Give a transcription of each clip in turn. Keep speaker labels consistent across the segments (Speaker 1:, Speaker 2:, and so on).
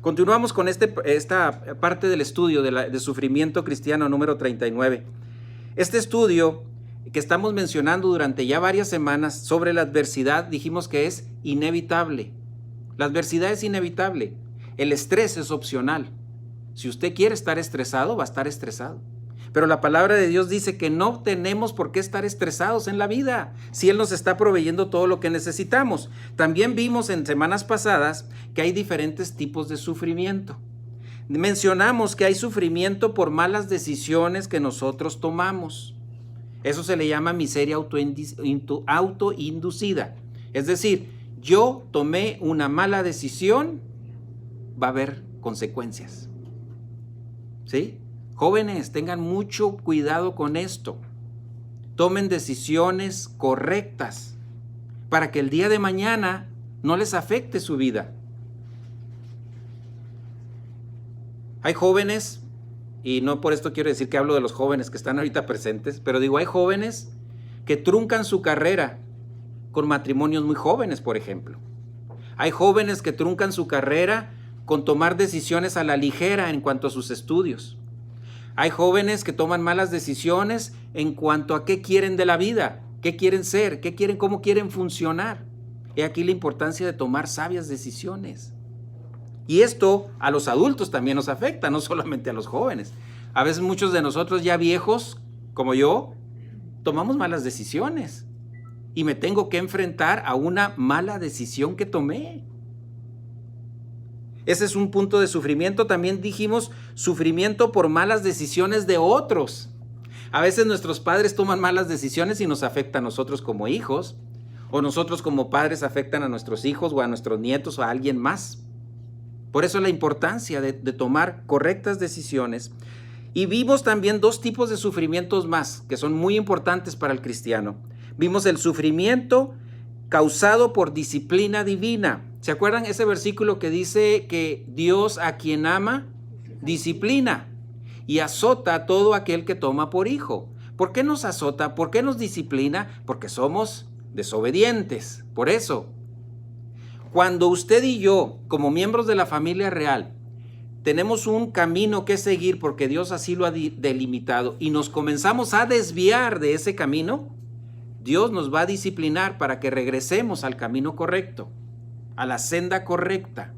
Speaker 1: Continuamos con esta parte del estudio de sufrimiento cristiano número 39. Este estudio que estamos mencionando durante ya varias semanas sobre la adversidad, dijimos que es inevitable. La adversidad es inevitable. El estrés es opcional. Si usted quiere estar estresado, va a estar estresado. Pero la palabra de Dios dice que no tenemos por qué estar estresados en la vida, si Él nos está proveyendo todo lo que necesitamos. También vimos en semanas pasadas que hay diferentes tipos de sufrimiento. Mencionamos que hay sufrimiento por malas decisiones que nosotros tomamos. Eso se le llama miseria autoinducida. Es decir, yo tomé una mala decisión, va a haber consecuencias. ¿Sí? Jóvenes, tengan mucho cuidado con esto. Tomen decisiones correctas para que el día de mañana no les afecte su vida. Hay jóvenes, y no por esto quiero decir que hablo de los jóvenes que están ahorita presentes, pero digo, hay jóvenes que truncan su carrera con matrimonios muy jóvenes, por ejemplo. Hay jóvenes que truncan su carrera con tomar decisiones a la ligera en cuanto a sus estudios. Hay jóvenes que toman malas decisiones en cuanto a qué quieren de la vida, qué quieren ser, qué quieren, cómo quieren funcionar. He aquí la importancia de tomar sabias decisiones. Y esto a los adultos también nos afecta, no solamente a los jóvenes. A veces muchos de nosotros ya viejos, como yo, tomamos malas decisiones y me tengo que enfrentar a una mala decisión que tomé. Ese es un punto de sufrimiento. También dijimos sufrimiento por malas decisiones de otros. A veces nuestros padres toman malas decisiones y nos afecta a nosotros como hijos, o nosotros como padres afectan a nuestros hijos o a nuestros nietos o a alguien más. Por eso la importancia de tomar correctas decisiones. Y vimos también dos tipos de sufrimientos más que son muy importantes para el cristiano. Vimos el sufrimiento causado por disciplina divina. ¿Se acuerdan ese versículo que dice que Dios a quien ama, disciplina y azota a todo aquel que toma por hijo? ¿Por qué nos azota? ¿Por qué nos disciplina? Porque somos desobedientes. Por eso, cuando usted y yo, como miembros de la familia real, tenemos un camino que seguir porque Dios así lo ha delimitado y nos comenzamos a desviar de ese camino, Dios nos va a disciplinar para que regresemos al camino correcto, a la senda correcta.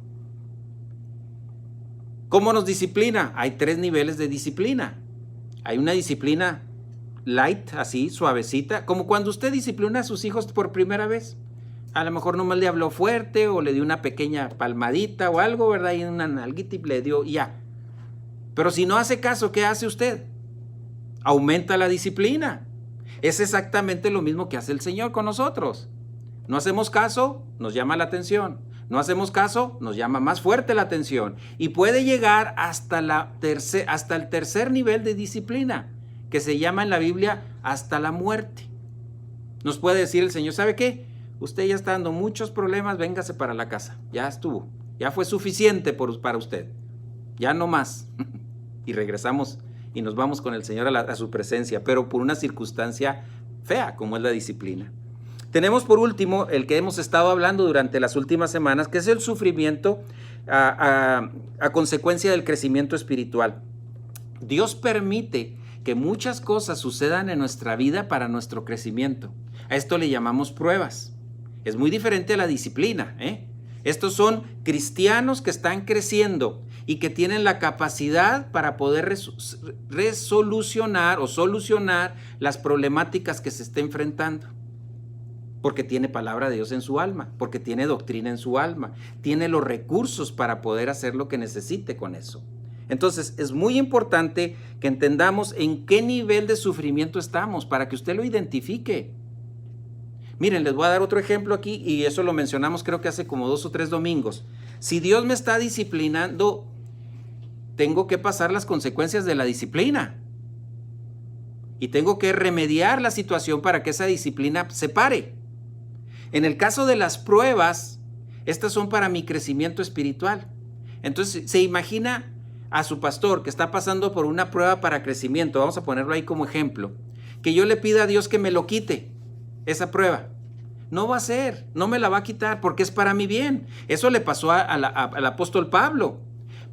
Speaker 1: ¿Cómo nos disciplina? Hay 3 niveles de disciplina. Hay una disciplina light, así, suavecita, como cuando usted disciplina a sus hijos por primera vez. A lo mejor nomás le habló fuerte o le dio una pequeña palmadita o algo, ¿verdad? Y una nalguita y le dio ya. Pero si no hace caso, ¿qué hace usted? Aumenta la disciplina. Es exactamente lo mismo que hace el Señor con nosotros. No hacemos caso, nos llama la atención. No hacemos caso, nos llama más fuerte la atención. Y puede llegar hasta el tercer nivel de disciplina, que se llama en la Biblia hasta la muerte. Nos puede decir el Señor, ¿sabe qué? Usted ya está dando muchos problemas, véngase para la casa. Ya estuvo, ya fue suficiente para usted. Ya no más. Y regresamos y nos vamos con el Señor a su presencia, pero por una circunstancia fea como es la disciplina. Tenemos por último el que hemos estado hablando durante las últimas semanas, que es el sufrimiento a consecuencia del crecimiento espiritual. Dios permite que muchas cosas sucedan en nuestra vida para nuestro crecimiento. A esto le llamamos pruebas. Es muy diferente a la disciplina, Estos son cristianos que están creciendo y que tienen la capacidad para poder resolucionar o solucionar las problemáticas que se esté enfrentando. Porque tiene palabra de Dios en su alma, porque tiene doctrina en su alma, tiene los recursos para poder hacer lo que necesite con eso. Entonces, es muy importante que entendamos en qué nivel de sufrimiento estamos para que usted lo identifique. Miren, les voy a dar otro ejemplo aquí y eso lo mencionamos creo que hace como 2 o 3 domingos. Si Dios me está disciplinando, tengo que pasar las consecuencias de la disciplina y tengo que remediar la situación para que esa disciplina se pare. En el caso de las pruebas, estas son para mi crecimiento espiritual. Entonces, se imagina a su pastor que está pasando por una prueba para crecimiento, vamos a ponerlo ahí como ejemplo, que yo le pida a Dios que me lo quite, esa prueba. No va a ser, no me la va a quitar porque es para mi bien. Eso le pasó al apóstol Pablo.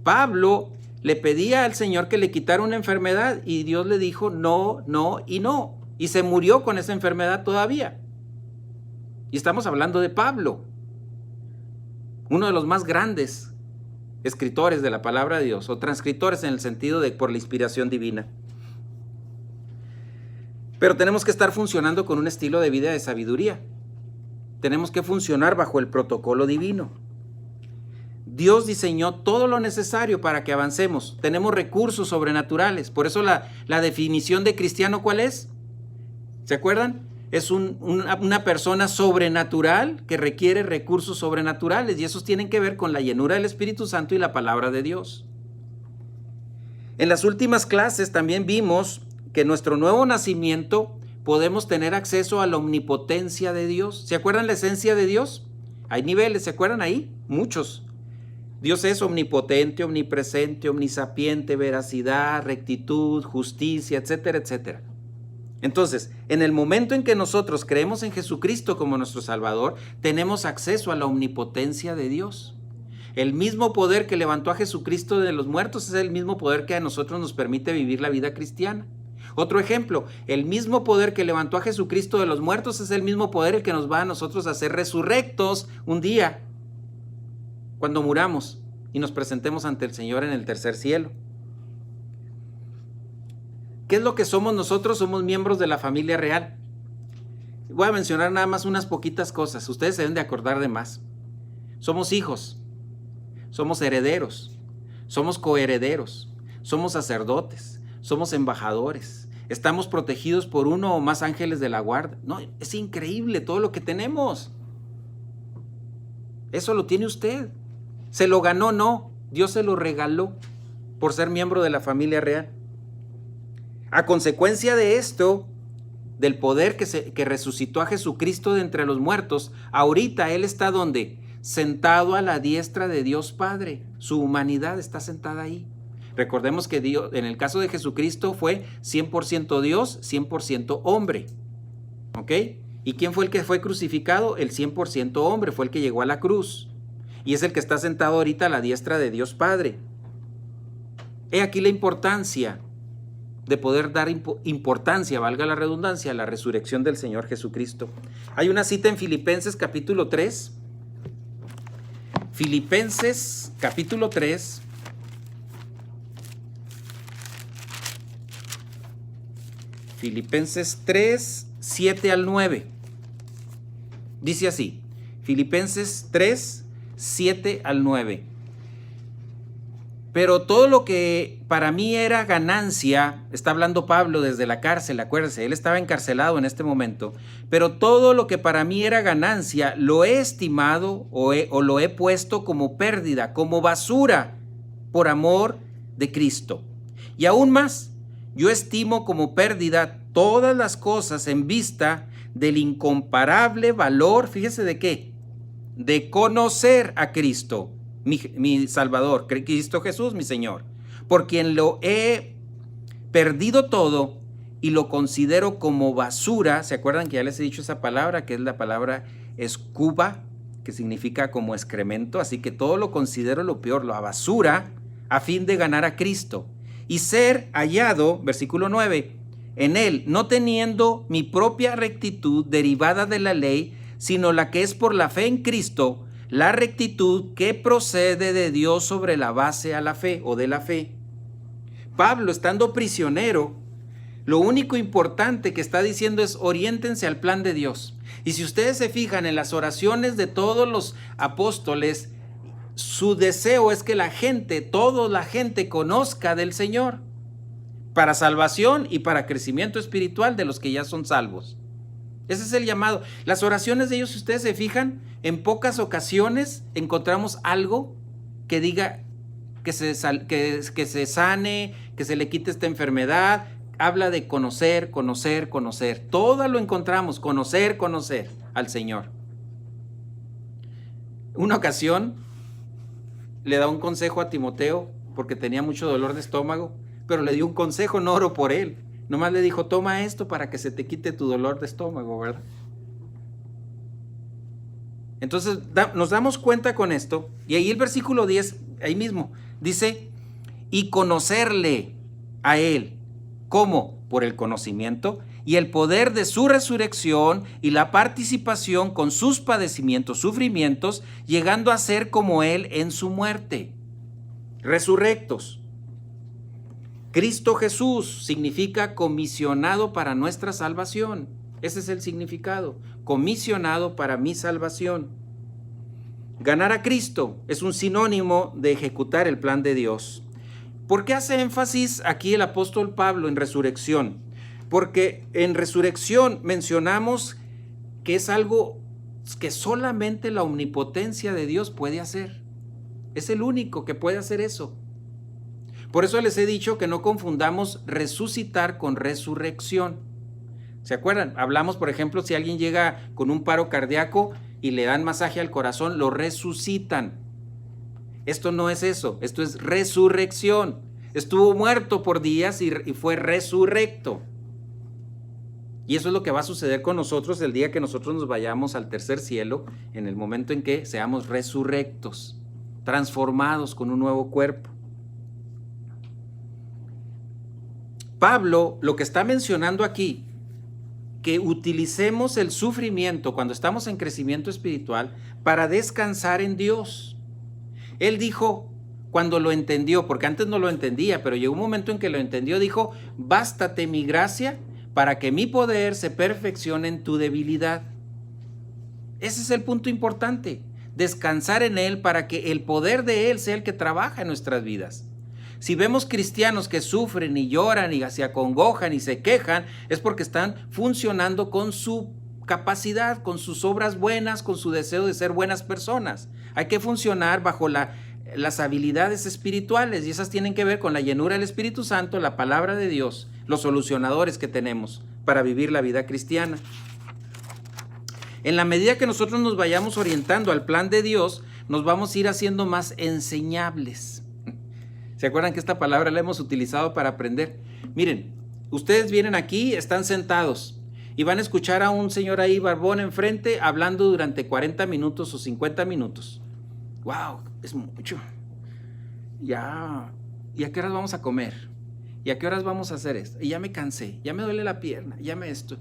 Speaker 1: Pablo le pedía al Señor que le quitara una enfermedad y Dios le dijo no, no y no. Y se murió con esa enfermedad todavía. Y estamos hablando de Pablo, uno de los más grandes escritores de la palabra de Dios, o transcritores en el sentido de por la inspiración divina. Pero tenemos que estar funcionando con un estilo de vida de sabiduría. Tenemos que funcionar bajo el protocolo divino. Dios diseñó todo lo necesario para que avancemos. Tenemos recursos sobrenaturales. Por eso la definición de cristiano, ¿cuál es? ¿Se acuerdan? Es una persona sobrenatural que requiere recursos sobrenaturales, y esos tienen que ver con la llenura del Espíritu Santo y la palabra de Dios. En las últimas clases también vimos que en nuestro nuevo nacimiento podemos tener acceso a la omnipotencia de Dios. ¿Se acuerdan la esencia de Dios? Hay niveles, ¿se acuerdan ahí? Muchos. Dios es omnipotente, omnipresente, omnisapiente, veracidad, rectitud, justicia, etcétera, etcétera. Entonces, en el momento en que nosotros creemos en Jesucristo como nuestro Salvador, tenemos acceso a la omnipotencia de Dios. El mismo poder que levantó a Jesucristo de los muertos es el mismo poder que a nosotros nos permite vivir la vida cristiana. Otro ejemplo, el mismo poder que levantó a Jesucristo de los muertos es el mismo poder el que nos va a nosotros a ser resurrectos un día, cuando muramos y nos presentemos ante el Señor en el tercer cielo. ¿Qué es lo que somos nosotros? Somos miembros de la familia real. Voy a mencionar nada más unas poquitas cosas. Ustedes se deben de acordar de más. Somos hijos, somos herederos, somos coherederos, somos sacerdotes, somos embajadores. Estamos protegidos por uno o más ángeles de la guarda. No, es increíble todo lo que tenemos. Eso lo tiene usted. ¿Se lo ganó? No. Dios se lo regaló por ser miembro de la familia real. A consecuencia de esto, del poder que resucitó a Jesucristo de entre los muertos, ahorita Él está ¿dónde? Sentado a la diestra de Dios Padre. Su humanidad está sentada ahí. Recordemos que Dios, en el caso de Jesucristo, fue 100% Dios, 100% hombre. ¿Ok? ¿Y quién fue el que fue crucificado? El 100% hombre, fue el que llegó a la cruz. Y es el que está sentado ahorita a la diestra de Dios Padre. He aquí la importancia de poder dar importancia, valga la redundancia, a la resurrección del Señor Jesucristo. Hay una cita en Filipenses capítulo 3. Filipenses capítulo 3. Filipenses 3, 7 al 9. Dice así, Filipenses 3, 7 al 9. Pero todo lo que para mí era ganancia, está hablando Pablo desde la cárcel, acuérdense, él estaba encarcelado en este momento, pero todo lo que para mí era ganancia, lo he estimado o lo he puesto como pérdida, como basura, por amor de Cristo. Y aún más, yo estimo como pérdida todas las cosas en vista del incomparable valor, fíjese de qué, de conocer a Cristo, mi Salvador, Cristo Jesús, mi Señor, por quien lo he perdido todo y lo considero como basura. ¿Se acuerdan que ya les he dicho esa palabra, que es la palabra escuba, que significa como excremento? Así que todo lo considero lo peor, la basura, a fin de ganar a Cristo y ser hallado, versículo 9, en Él, no teniendo mi propia rectitud derivada de la ley, sino la que es por la fe en Cristo, la rectitud que procede de Dios sobre la base a la fe o de la fe. Pablo, estando prisionero, lo único importante que está diciendo es oriéntense al plan de Dios. Y si ustedes se fijan en las oraciones de todos los apóstoles, su deseo es que toda la gente conozca del Señor, para salvación y para crecimiento espiritual de los que ya son salvos. Ese es el llamado. Las oraciones de ellos, si ustedes se fijan, en pocas ocasiones encontramos algo que diga que se sane, que se le quite esta enfermedad. Habla de conocer, conocer, conocer. Todo lo encontramos, conocer, conocer al Señor. Una ocasión le da un consejo a Timoteo porque tenía mucho dolor de estómago, pero le dio un consejo, no oró por él. Nomás le dijo, toma esto para que se te quite tu dolor de estómago, ¿verdad? Entonces nos damos cuenta con esto, y ahí el versículo 10, ahí mismo, Dice, y conocerle a Él. ¿Cómo? Por el conocimiento y el poder de su resurrección y la participación con sus padecimientos, sufrimientos, llegando a ser como Él en su muerte. Resurrectos. Cristo Jesús significa comisionado para nuestra salvación. Ese es el significado. Comisionado para mi salvación. Ganar a Cristo es un sinónimo de ejecutar el plan de Dios. ¿Por qué hace énfasis aquí el apóstol Pablo en resurrección? Porque en resurrección mencionamos que es algo que solamente la omnipotencia de Dios puede hacer. Es el único que puede hacer eso. Por eso les he dicho que no confundamos resucitar con resurrección. ¿Se acuerdan? Hablamos, por ejemplo, si alguien llega con un paro cardíaco y le dan masaje al corazón, lo resucitan. Esto no es eso, esto es resurrección. Estuvo muerto por días y fue resurrecto. Y eso es lo que va a suceder con nosotros el día que nosotros nos vayamos al tercer cielo, en el momento en que seamos resurrectos, transformados con un nuevo cuerpo. Pablo lo que está mencionando aquí, que utilicemos el sufrimiento cuando estamos en crecimiento espiritual para descansar en Dios. Él dijo, cuando lo entendió, porque antes no lo entendía, pero llegó un momento en que lo entendió, dijo, bástate mi gracia para que mi poder se perfeccione en tu debilidad. Ese es el punto importante, descansar en Él para que el poder de Él sea el que trabaja en nuestras vidas. Si vemos cristianos que sufren y lloran y se acongojan y se quejan, es porque están funcionando con su capacidad, con sus obras buenas, con su deseo de ser buenas personas. Hay que funcionar bajo las habilidades espirituales y esas tienen que ver con la llenura del Espíritu Santo, la palabra de Dios, los solucionadores que tenemos para vivir la vida cristiana. En la medida que nosotros nos vayamos orientando al plan de Dios, nos vamos a ir haciendo más enseñables. ¿Se acuerdan que esta palabra la hemos utilizado para aprender? Miren, ustedes vienen aquí, están sentados y van a escuchar a un señor ahí barbón enfrente hablando durante 40 minutos o 50 minutos. ¡Wow! Es mucho. Ya. ¿Y a qué horas vamos a comer? ¿Y a qué horas vamos a hacer esto? Y ya me cansé, ya me duele la pierna, ya me esto.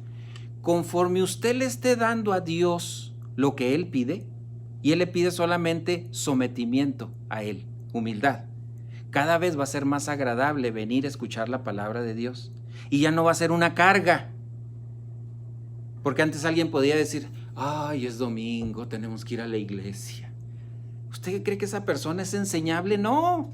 Speaker 1: Conforme usted le esté dando a Dios lo que Él pide, y Él le pide solamente sometimiento a Él, humildad, cada vez va a ser más agradable venir a escuchar la palabra de Dios. Y ya no va a ser una carga. Porque antes alguien podía decir, ay, es domingo, tenemos que ir a la iglesia. ¿Usted cree que esa persona es enseñable? No.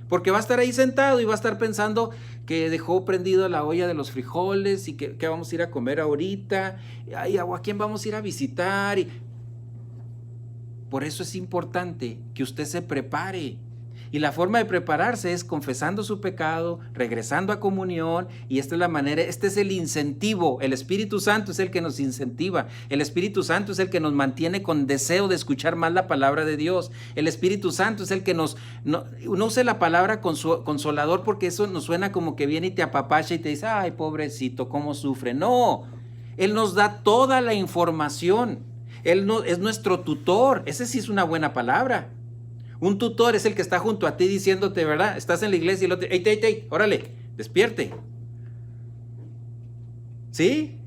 Speaker 1: Porque va a estar ahí sentado y va a estar pensando que dejó prendido la olla de los frijoles y que vamos a ir a comer ahorita. Ay, ¿a quién vamos a ir a visitar? Por eso es importante que usted se prepare. Y la forma de prepararse es confesando su pecado, regresando a comunión, y esta es la manera, este es el incentivo. El Espíritu Santo es el que nos incentiva. El Espíritu Santo es el que nos mantiene con deseo de escuchar más la palabra de Dios. El Espíritu Santo es el que no use la palabra consolador porque eso nos suena como que viene y te apapacha y te dice, ay, pobrecito, cómo sufre. No, Él nos da toda la información. Él es nuestro tutor. Ese sí es una buena palabra. Un tutor es el que está junto a ti diciéndote, ¿verdad? Estás en la iglesia y el otro, ¡ey, órale, despierte! ¿Sí?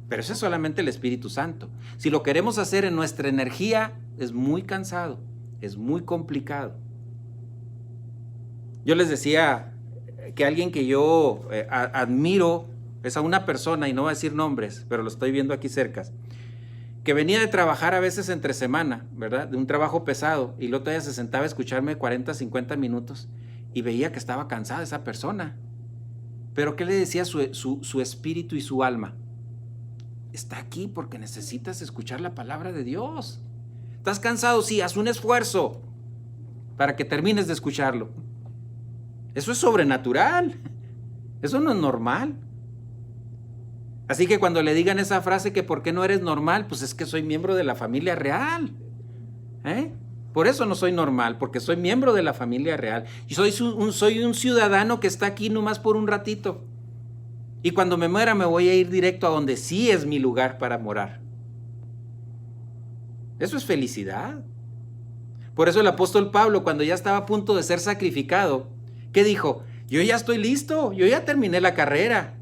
Speaker 1: Pero eso es solamente el Espíritu Santo. Si lo queremos hacer en nuestra energía, es muy cansado, es muy complicado. Yo les decía que alguien que yo admiro es a una persona, y no voy a decir nombres, pero lo estoy viendo aquí cerca, que venía de trabajar a veces entre semana, ¿verdad? De un trabajo pesado, y el otro día se sentaba a escucharme 40, 50 minutos y veía que estaba cansada esa persona. Pero ¿qué le decía su espíritu y su alma? Está aquí porque necesitas escuchar la palabra de Dios. ¿Estás cansado? Sí, haz un esfuerzo para que termines de escucharlo. Eso es sobrenatural. Eso no es normal. Así que cuando le digan esa frase que ¿por qué no eres normal? Pues es que soy miembro de la familia real. Por eso no soy normal, porque soy miembro de la familia real. Y soy un ciudadano que está aquí nomás por un ratito. Y cuando me muera me voy a ir directo a donde sí es mi lugar para morar. Eso es felicidad. Por eso el apóstol Pablo, cuando ya estaba a punto de ser sacrificado, ¿qué dijo? Yo ya estoy listo, yo ya terminé la carrera.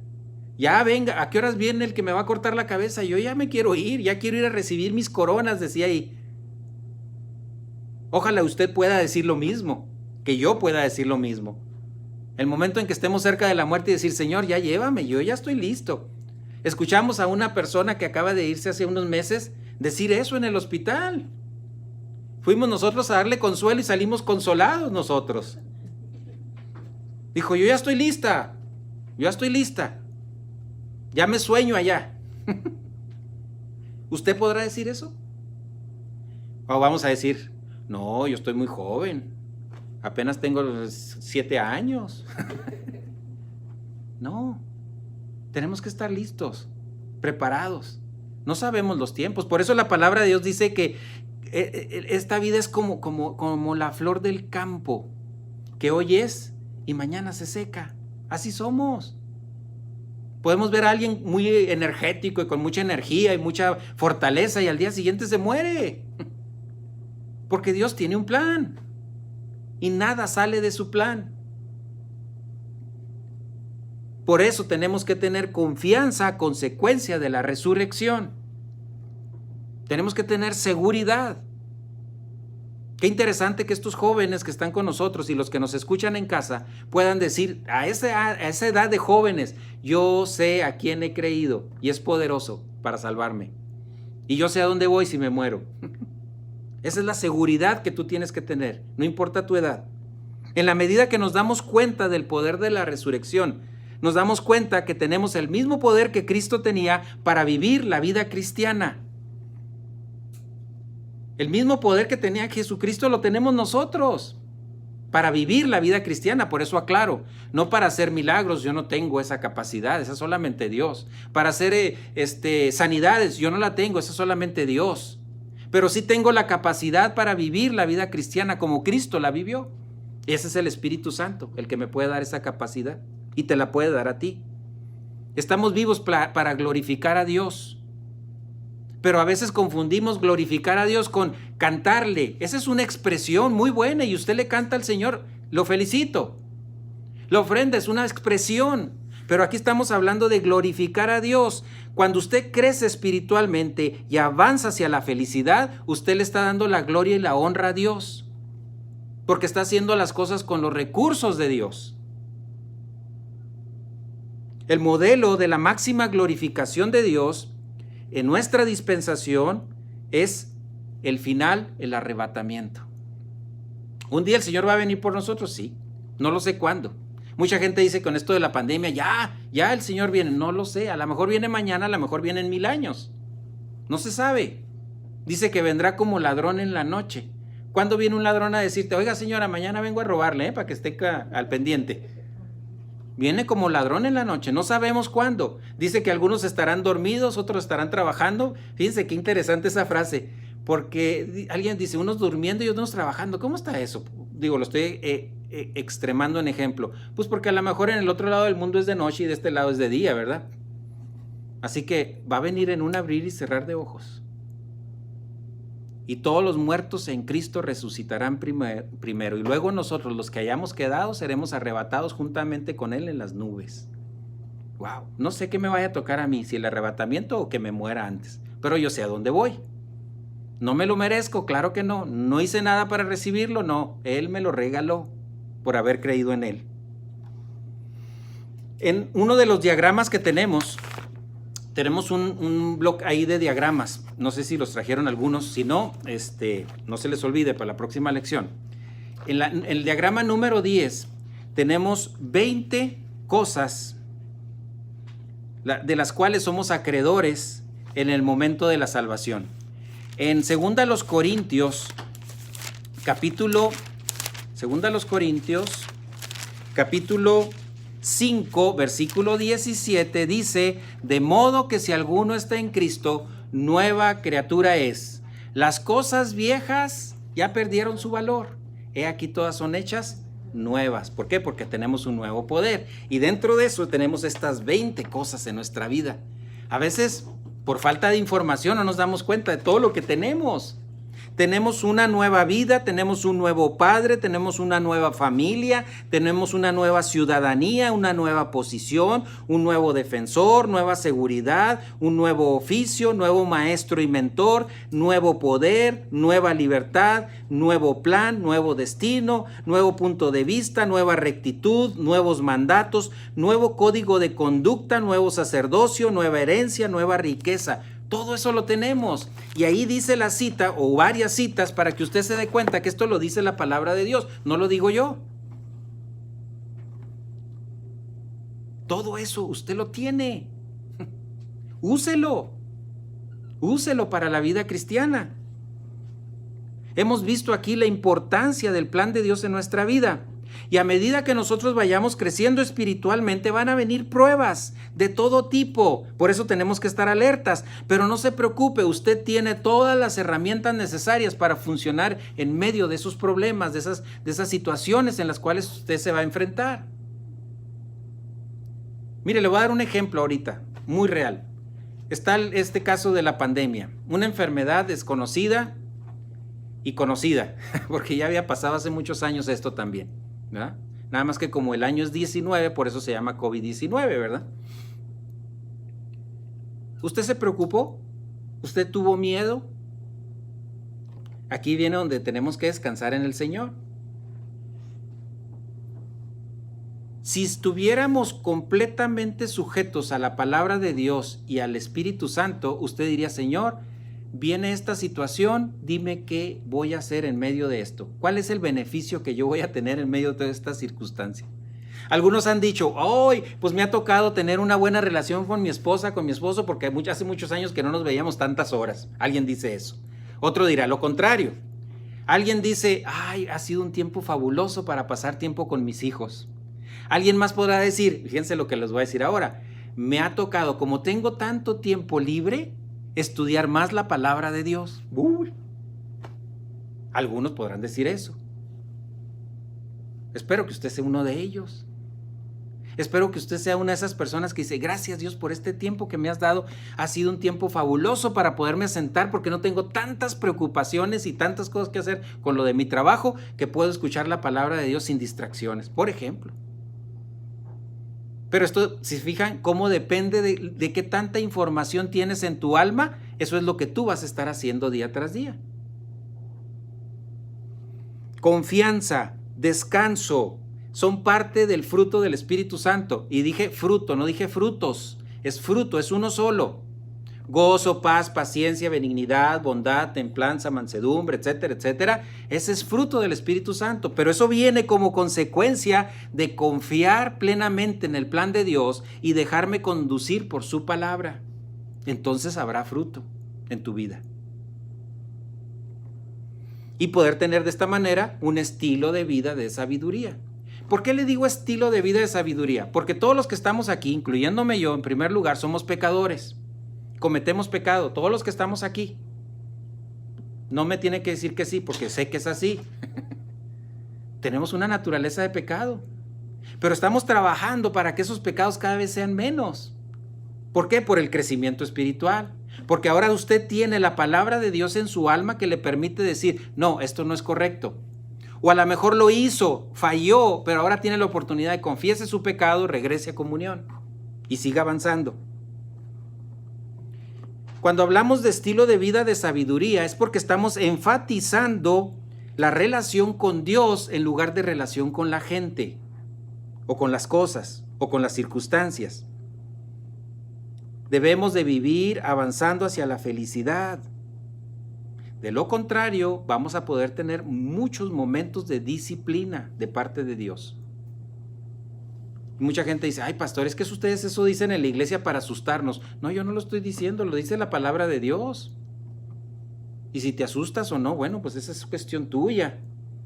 Speaker 1: Ya venga, ¿a qué horas viene el que me va a cortar la cabeza? Yo ya me quiero ir, ya quiero ir a recibir mis coronas, decía ahí. Ojalá usted pueda decir lo mismo, que yo pueda decir lo mismo. El momento en que estemos cerca de la muerte y decir, Señor, ya llévame, yo ya estoy listo. Escuchamos a una persona que acaba de irse hace unos meses decir eso en el hospital. Fuimos nosotros a darle consuelo y salimos consolados nosotros. Dijo, yo ya estoy lista, yo ya estoy lista. Ya me sueño allá. ¿Usted podrá decir eso? O vamos a decir, no, yo estoy muy joven. Apenas tengo 7 años. No, tenemos que estar listos, preparados. No sabemos los tiempos. Por eso la palabra de Dios dice que esta vida es como la flor del campo, que hoy es y mañana se seca. Así somos. Podemos ver a alguien muy energético y con mucha energía y mucha fortaleza y al día siguiente se muere. Porque Dios tiene un plan y nada sale de su plan. Por eso tenemos que tener confianza a consecuencia de la resurrección. Tenemos que tener seguridad. Qué interesante que estos jóvenes que están con nosotros y los que nos escuchan en casa puedan decir a esa edad de jóvenes, yo sé a quién he creído y es poderoso para salvarme. Y yo sé a dónde voy si me muero. Esa es la seguridad que tú tienes que tener, no importa tu edad. En la medida que nos damos cuenta del poder de la resurrección, nos damos cuenta que tenemos el mismo poder que Cristo tenía para vivir la vida cristiana. El mismo poder que tenía Jesucristo lo tenemos nosotros para vivir la vida cristiana. Por eso aclaro, no para hacer milagros, yo no tengo esa capacidad, esa es solamente Dios. Para hacer sanidades, yo no la tengo, esa es solamente Dios. Pero sí tengo la capacidad para vivir la vida cristiana como Cristo la vivió. Ese es el Espíritu Santo, el que me puede dar esa capacidad y te la puede dar a ti. Estamos vivos para glorificar a Dios. Pero a veces confundimos glorificar a Dios con cantarle. Esa es una expresión muy buena y usted le canta al Señor, lo felicito. La ofrenda es una expresión, pero aquí estamos hablando de glorificar a Dios. Cuando usted crece espiritualmente y avanza hacia la felicidad, usted le está dando la gloria y la honra a Dios, porque está haciendo las cosas con los recursos de Dios. El modelo de la máxima glorificación de Dios en nuestra dispensación es el final, el arrebatamiento. ¿Un día el Señor va a venir por nosotros? Sí, no lo sé cuándo. Mucha gente dice con esto de la pandemia, ya el Señor viene. No lo sé, a lo mejor viene mañana, a lo mejor viene en 1000 años. No se sabe. Dice que vendrá como ladrón en la noche. ¿Cuándo viene un ladrón a decirte, oiga señora, mañana vengo a robarle, para que esté al pendiente? Viene como ladrón en la noche, no sabemos cuándo. Dice que algunos estarán dormidos, otros estarán trabajando. Fíjense qué interesante esa frase, porque alguien dice, unos durmiendo y otros trabajando. ¿Cómo está eso? Digo, lo estoy extremando en ejemplo. Pues porque a lo mejor en el otro lado del mundo es de noche y de este lado es de día, ¿verdad? Así que va a venir en un abrir y cerrar de ojos. Y todos los muertos en Cristo resucitarán primero. Y luego nosotros, los que hayamos quedado, seremos arrebatados juntamente con Él en las nubes. Wow, no sé qué me vaya a tocar a mí, si el arrebatamiento o que me muera antes. Pero yo sé a dónde voy. No me lo merezco, claro que no. No hice nada para recibirlo, no. Él me lo regaló por haber creído en Él. En uno de los diagramas que tenemos un blog ahí de diagramas. No sé si los trajeron algunos. Si no, no se les olvide para la próxima lección. En el diagrama número 10 tenemos 20 cosas de las cuales somos acreedores en el momento de la salvación. En 2 Corintios, capítulo 5, versículo 17 dice, de modo que si alguno está en Cristo, nueva criatura es. Las cosas viejas ya perdieron su valor. He aquí todas son hechas nuevas. ¿Por qué? Porque tenemos un nuevo poder. Y dentro de eso tenemos estas 20 cosas en nuestra vida. A veces, por falta de información, no nos damos cuenta de todo lo que tenemos. Tenemos una nueva vida, tenemos un nuevo padre, tenemos una nueva familia, tenemos una nueva ciudadanía, una nueva posición, un nuevo defensor, nueva seguridad, un nuevo oficio, nuevo maestro y mentor, nuevo poder, nueva libertad, nuevo plan, nuevo destino, nuevo punto de vista, nueva rectitud, nuevos mandatos, nuevo código de conducta, nuevo sacerdocio, nueva herencia, nueva riqueza. Todo eso lo tenemos. Y ahí dice la cita o varias citas para que usted se dé cuenta que esto lo dice la palabra de Dios, no lo digo yo. Todo eso usted lo tiene. Úselo. Úselo para la vida cristiana. Hemos visto aquí la importancia del plan de Dios en nuestra vida. Y a medida que nosotros vayamos creciendo espiritualmente, van a venir pruebas de todo tipo. Por eso tenemos que estar alertas. Pero no se preocupe, usted tiene todas las herramientas necesarias para funcionar en medio de esos problemas, de esas situaciones en las cuales usted se va a enfrentar. Mire, le voy a dar un ejemplo ahorita, muy real. Está este caso de la pandemia, una enfermedad desconocida y conocida, porque ya había pasado hace muchos años esto también, ¿verdad? Nada más que como el año es 19, por eso se llama COVID-19, ¿verdad? ¿Usted se preocupó? ¿Usted tuvo miedo? Aquí viene donde tenemos que descansar en el Señor. Si estuviéramos completamente sujetos a la palabra de Dios y al Espíritu Santo, usted diría, Señor, viene esta situación, dime qué voy a hacer en medio de esto. ¿Cuál es el beneficio que yo voy a tener en medio de toda esta circunstancia? Algunos han dicho, pues me ha tocado tener una buena relación con mi esposa, con mi esposo, porque hace muchos años que no nos veíamos tantas horas. Alguien dice eso. Otro dirá lo contrario. Alguien dice, ha sido un tiempo fabuloso para pasar tiempo con mis hijos. Alguien más podrá decir, fíjense lo que les voy a decir ahora, me ha tocado, como tengo tanto tiempo libre, estudiar más la palabra de Dios. Algunos podrán decir eso. Espero que usted sea uno de ellos. Espero que usted sea una de esas personas que dice, gracias Dios por este tiempo que me has dado. Ha sido un tiempo fabuloso para poderme sentar porque no tengo tantas preocupaciones y tantas cosas que hacer con lo de mi trabajo que puedo escuchar la palabra de Dios sin distracciones, por ejemplo. Pero esto, si se fijan, cómo depende de qué tanta información tienes en tu alma, eso es lo que tú vas a estar haciendo día tras día. Confianza, descanso, son parte del fruto del Espíritu Santo. Y dije fruto, no dije frutos. Es fruto, es uno solo. Gozo, paz, paciencia, benignidad, bondad, templanza, mansedumbre, etcétera, etcétera. Ese es fruto del Espíritu Santo. Pero eso viene como consecuencia de confiar plenamente en el plan de Dios y dejarme conducir por su palabra. Entonces habrá fruto en tu vida. Y poder tener de esta manera un estilo de vida de sabiduría. ¿Por qué le digo estilo de vida de sabiduría? Porque todos los que estamos aquí, incluyéndome yo, en primer lugar, somos pecadores. Cometemos pecado, todos los que estamos aquí. No me tiene que decir que sí, porque sé que es así. Tenemos una naturaleza de pecado. Pero estamos trabajando para que esos pecados cada vez sean menos. ¿Por qué? Por el crecimiento espiritual. Porque ahora usted tiene la palabra de Dios en su alma que le permite decir, no, esto no es correcto. O a lo mejor lo hizo, falló, pero ahora tiene la oportunidad de confiese su pecado, regrese a comunión y siga avanzando. Cuando hablamos de estilo de vida de sabiduría es porque estamos enfatizando la relación con Dios en lugar de relación con la gente o con las cosas o con las circunstancias. Debemos de vivir avanzando hacia la felicidad. De lo contrario, vamos a poder tener muchos momentos de disciplina de parte de Dios. Mucha gente dice, pastor, es que ustedes eso dicen en la iglesia para asustarnos. No, yo no lo estoy diciendo, lo dice la palabra de Dios. Y si te asustas o no, bueno, pues esa es cuestión tuya.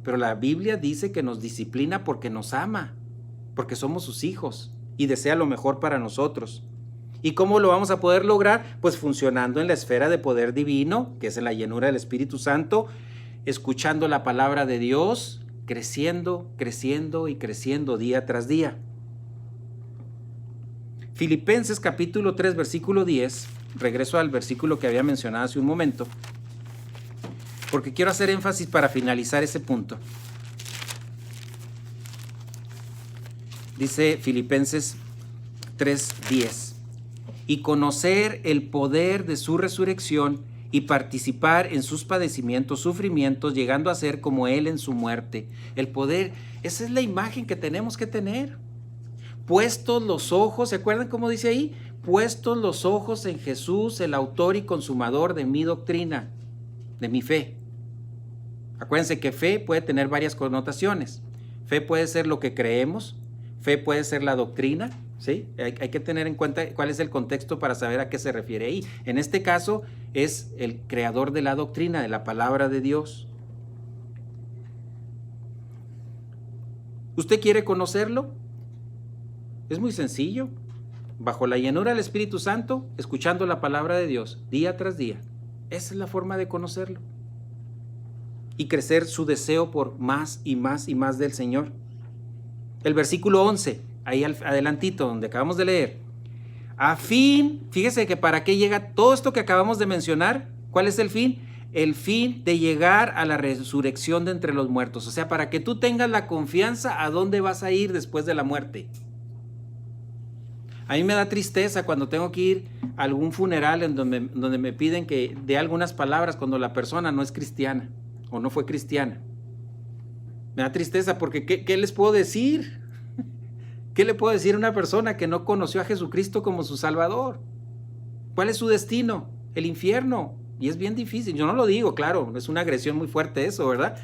Speaker 1: Pero la Biblia dice que nos disciplina porque nos ama, porque somos sus hijos y desea lo mejor para nosotros. ¿Y cómo lo vamos a poder lograr? Pues funcionando en la esfera de poder divino, que es en la llenura del Espíritu Santo, escuchando la palabra de Dios, creciendo, creciendo y creciendo día tras día. Filipenses capítulo 3, versículo 10, regreso al versículo que había mencionado hace un momento. porque quiero hacer énfasis para finalizar ese punto. Dice Filipenses 3:10, y conocer el poder de su resurrección y participar en sus padecimientos, sufrimientos, llegando a ser como Él en su muerte. El poder, esa es la imagen que tenemos que tener. Puestos los ojos, ¿se acuerdan cómo dice ahí? Puestos los ojos en Jesús, el autor y consumador de mi doctrina, de mi fe. Acuérdense que fe puede tener varias connotaciones. Fe puede ser lo que creemos, fe puede ser la doctrina, ¿sí? Hay que tener en cuenta cuál es el contexto para saber a qué se refiere ahí. En este caso es el creador de la doctrina, de la palabra de Dios. ¿Usted quiere conocerlo? Es muy sencillo. Bajo la llenura del Espíritu Santo, escuchando la palabra de Dios día tras día. Esa es la forma de conocerlo. Y crecer su deseo por más y más y más del Señor. El versículo 11, ahí adelantito, donde acabamos de leer. A fin, fíjese que para qué llega todo esto que acabamos de mencionar. ¿Cuál es el fin? El fin de llegar a la resurrección de entre los muertos. O sea, para que tú tengas la confianza a dónde vas a ir después de la muerte. A mí me da tristeza cuando tengo que ir a algún funeral en donde me piden que dé algunas palabras cuando la persona no es cristiana o no fue cristiana. Me da tristeza porque ¿qué les puedo decir? ¿Qué le puedo decir a una persona que no conoció a Jesucristo como su Salvador? ¿Cuál es su destino? El infierno. Y es bien difícil. Yo no lo digo, claro, es una agresión muy fuerte eso, ¿verdad?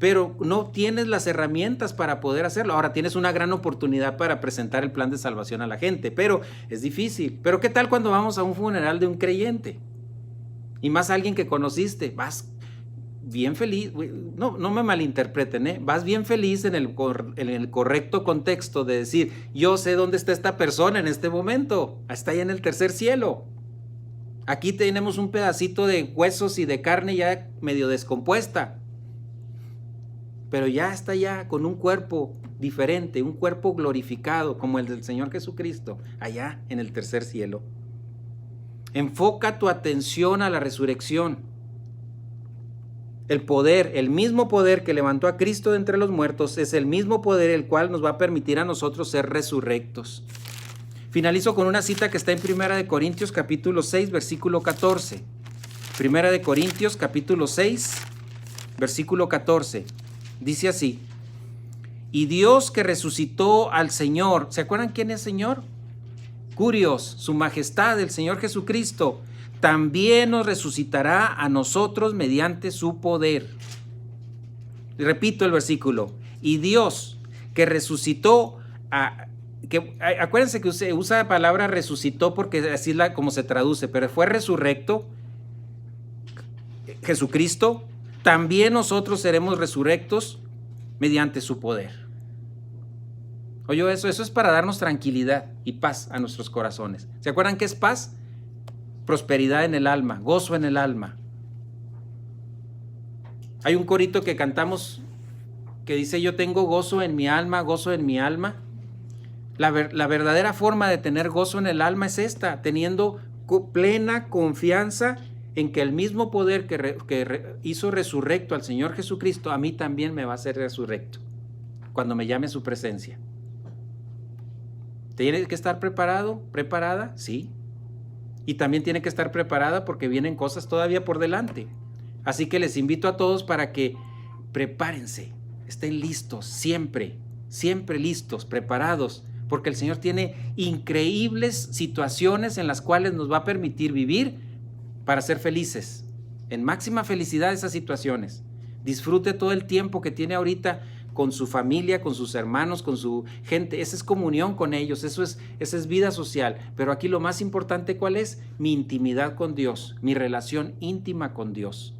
Speaker 1: Pero no tienes las herramientas para poder hacerlo. Ahora tienes una gran oportunidad para presentar el plan de salvación a la gente, pero es difícil. Pero ¿qué tal cuando vamos a un funeral de un creyente? Y más alguien que conociste, vas bien feliz, no me malinterpreten, vas bien feliz en el correcto contexto de decir, yo sé dónde está esta persona en este momento, está allá en el tercer cielo. Aquí tenemos un pedacito de huesos y de carne ya medio descompuesta, pero ya está ya con un cuerpo diferente, un cuerpo glorificado como el del Señor Jesucristo, allá en el tercer cielo. Enfoca tu atención a la resurrección. El poder, el mismo poder que levantó a Cristo de entre los muertos, es el mismo poder el cual nos va a permitir a nosotros ser resurrectos. Finalizo con una cita que está en 1 Corintios capítulo 6, versículo 14. 1 Corintios capítulo 6, versículo 14. Dice así: y Dios que resucitó al Señor, ¿se acuerdan quién es Señor? Curios, su majestad, el Señor Jesucristo, también nos resucitará a nosotros mediante su poder. Repito el versículo. Y Dios que resucitó acuérdense que se usa la palabra resucitó porque así es como se traduce, pero fue resurrecto Jesucristo, también nosotros seremos resurrectos mediante su poder. Oye, eso es para darnos tranquilidad y paz a nuestros corazones. ¿Se acuerdan qué es paz? Prosperidad en el alma, gozo en el alma. Hay un corito que cantamos que dice: yo tengo gozo en mi alma, gozo en mi alma. La verdadera forma de tener gozo en el alma es esta, teniendo plena confianza en que el mismo poder que hizo resurrecto al Señor Jesucristo, a mí también me va a hacer resurrecto cuando me llame a su presencia. ¿Tiene que estar preparado, preparada? Sí. Y también tiene que estar preparada porque vienen cosas todavía por delante. Así que les invito a todos para que prepárense, estén listos, siempre listos, preparados, porque el Señor tiene increíbles situaciones en las cuales nos va a permitir vivir para ser felices, en máxima felicidad esas situaciones. Disfrute todo el tiempo que tiene ahorita con su familia, con sus hermanos, con su gente. Esa es comunión con ellos, esa es vida social. Pero aquí lo más importante, ¿cuál es? Mi intimidad con Dios, mi relación íntima con Dios.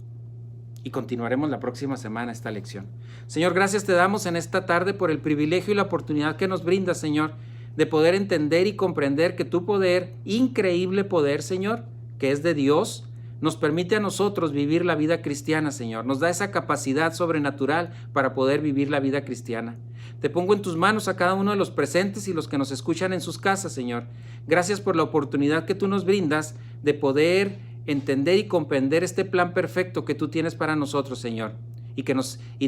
Speaker 1: Y continuaremos la próxima semana esta lección. Señor, gracias te damos en esta tarde por el privilegio y la oportunidad que nos brindas, Señor, de poder entender y comprender que tu poder, increíble poder, Señor, que es de Dios, nos permite a nosotros vivir la vida cristiana, Señor. Nos da esa capacidad sobrenatural para poder vivir la vida cristiana. Te pongo en tus manos a cada uno de los presentes y los que nos escuchan en sus casas, Señor. Gracias por la oportunidad que tú nos brindas de poder entender y comprender este plan perfecto que tú tienes para nosotros, Señor, y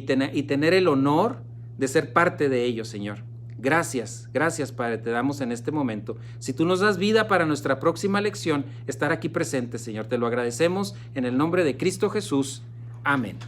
Speaker 1: tener el honor de ser parte de ello, Señor. Gracias, Padre, te damos en este momento. Si tú nos das vida para nuestra próxima lección, estar aquí presente, Señor, te lo agradecemos en el nombre de Cristo Jesús. Amén.